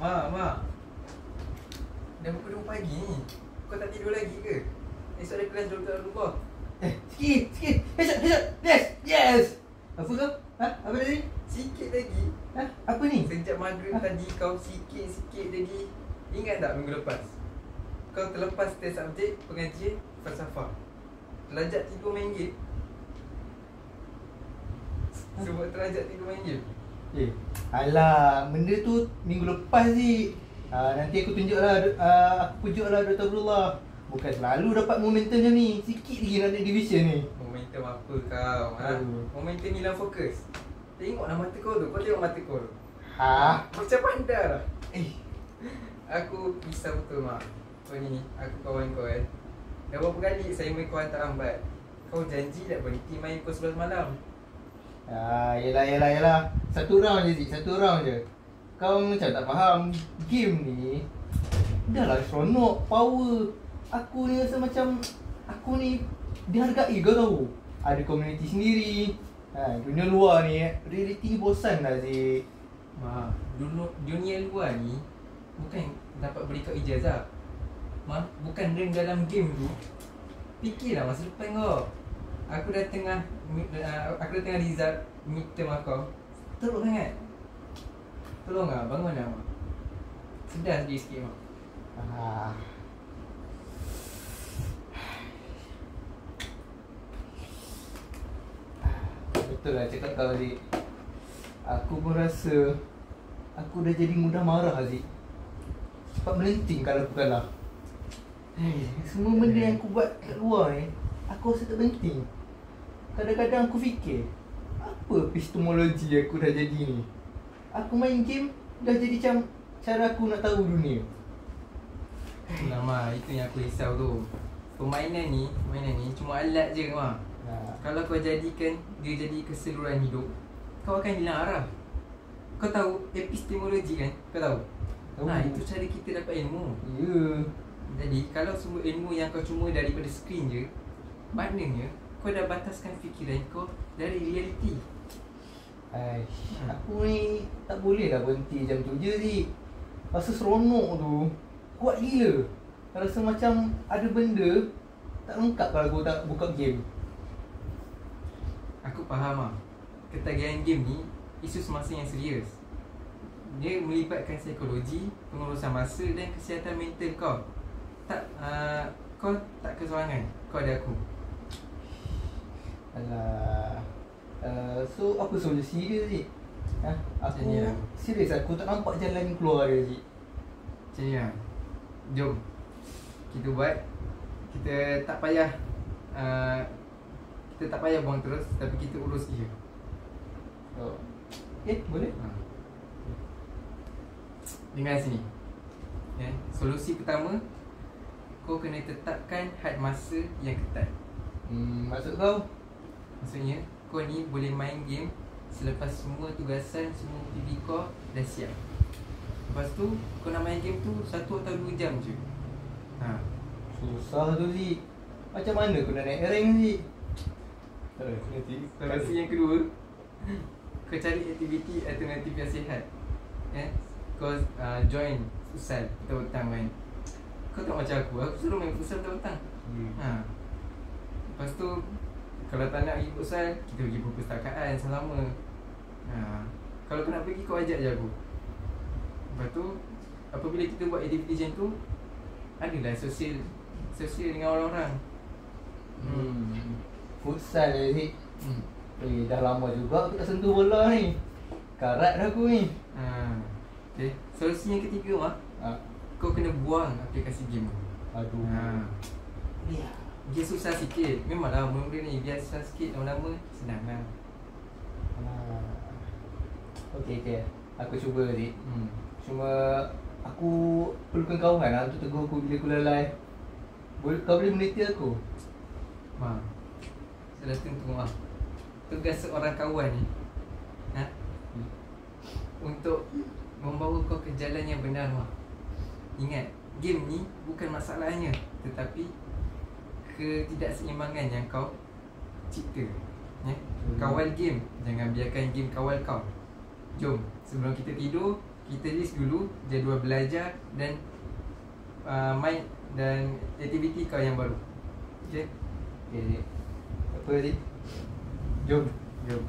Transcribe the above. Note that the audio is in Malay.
Mak. Dah pukul 2 pagi ni. Kau tak tidur lagi ke? Esok ada kelas doktor lupa. Sikit. Headshot. Yes. Apa kau? Apa tadi? Sikit lagi. Apa ni? Sejak maghrib tadi kau sikit lagi. Ingat tak minggu lepas? Kau terlepas test subjek pengajian falsafah. Terlajak tidur main game. Sebab terlajak tidur main game. Alah, benda tu minggu lepas ni. Nanti aku tunjuklah Dr. Abdullah. Bukan selalu dapat momentum macam ni. Sikit lagi nak ada division ni. Momentum apa kau? Momentum hilang fokus. Tengoklah mata kau tu. Kau tengok mata kau tu. Macam pandai lah. Aku risau betul mak. Kau ni, aku kawan kau kan. Dah berapa kali saya main kau hantar lambat. Kau janji tak berhenti main pukul 11 malam. Yelah. Satu round je Zik, Kau macam tak faham. Game ni dah lah seronok, power. Aku ni rasa macam aku ni dihargai, kau tahu. Ada komuniti sendiri. Dunia luar ni reality ni bosan lah Zik. Dunia luar ni bukan dapat beri kau ijazah. Bukan rank dalam game tu. Fikirlah masa depan kau. Aku dah tengah result midterm kau. Teruk sangat. Tolonglah, bangunlah mak. Sedar sikit mak. Betul lah cakap kau Zik. Aku pun rasa aku dah jadi mudah marah Zik. Cepat melenting kalau aku kalah. Semua benda yang aku buat kat luar ni, aku rasa tak penting. Kadang-kadang aku fikir, apa epistemologi aku dah jadi ni? Aku main game dah jadi macam cara aku nak tahu dunia. Itulah itu yang aku risau tu. Permainan ni cuma alat je mak. Kalau kau jadikan dia jadi keseluruhan hidup, kau akan hilang arah. Kau tahu epistemologi kan? Kau tahu? Itu cara kita dapat ilmu. Ya. Jadi kalau semua ilmu yang kau cuma daripada skrin je, maknanya kau dah bataskan fikiran kau dari realiti. Aku ni tak boleh lah berhenti jam tu je Zik. Rasa seronok tu kuat gila. Rasa macam ada benda tak lengkap kalau aku tak buka game. Aku faham lah. Ketagihan game ni isu semasa yang serius. Dia melibatkan psikologi, pengurusan masa dan kesihatan mental kau. Kau tak keseorangan. Kau ada aku. Alah. So apa solusi dia Zik? Aku serius aku tak nampak jalan keluar dia Zik. Macam ni lah. Jom kita buat. Kita tak payah buang terus, tapi kita urus dia. Boleh? Dengar sini. Solusi pertama, kau kena tetapkan had masa yang ketat. Maksud kau? Maksudnya kau ni boleh main game selepas semua tugasan, semua TV kau dah siap. Lepas tu kau nak main game tu 1 atau 2 jam je. Susah tu Zik. Macam mana kau nak naik rank Zik? Solusi yang kedua, kau cari aktiviti alternatif yang sihat. Kau join futsal petang-petang main. Kau tak macam aku suruh main futsal petang-petang. Lepas tu kalau tak nak pergi futsal, kita pergi perpustakaan selama. Kalau kau nak pergi, kau ajak je aku. Lepas tu apabila kita buat aktiviti macam tu, adalah sosial dengan orang-orang. Futsal je Zik. Dah lama juga aku tak sentuh bola ni. Karat dah aku ni. Okay. Solusi yang ketiga kau kena buang aplikasi game. Dia susah sikit. Memanglah benda ni biar susah sikit, lama-lama senang lah. Okay. Aku cuba Zik. Cuma aku perlukan kawan lah untuk tegur aku bila aku lalai. Kau boleh meniti aku? Salah tentu tugas seorang kawan ni untuk membawa kau ke jalan yang benar. Ingat, game ni bukan masalahnya, tetapi ketidakseimbangan yang kau cipta. Kawal game, jangan biarkan game kawal kau. Jom, sebelum kita tidur, kita list dulu jadual belajar dan main dan aktiviti kau yang baru. Okay? Okay, Zik. Apa Zik? Jom. Jom.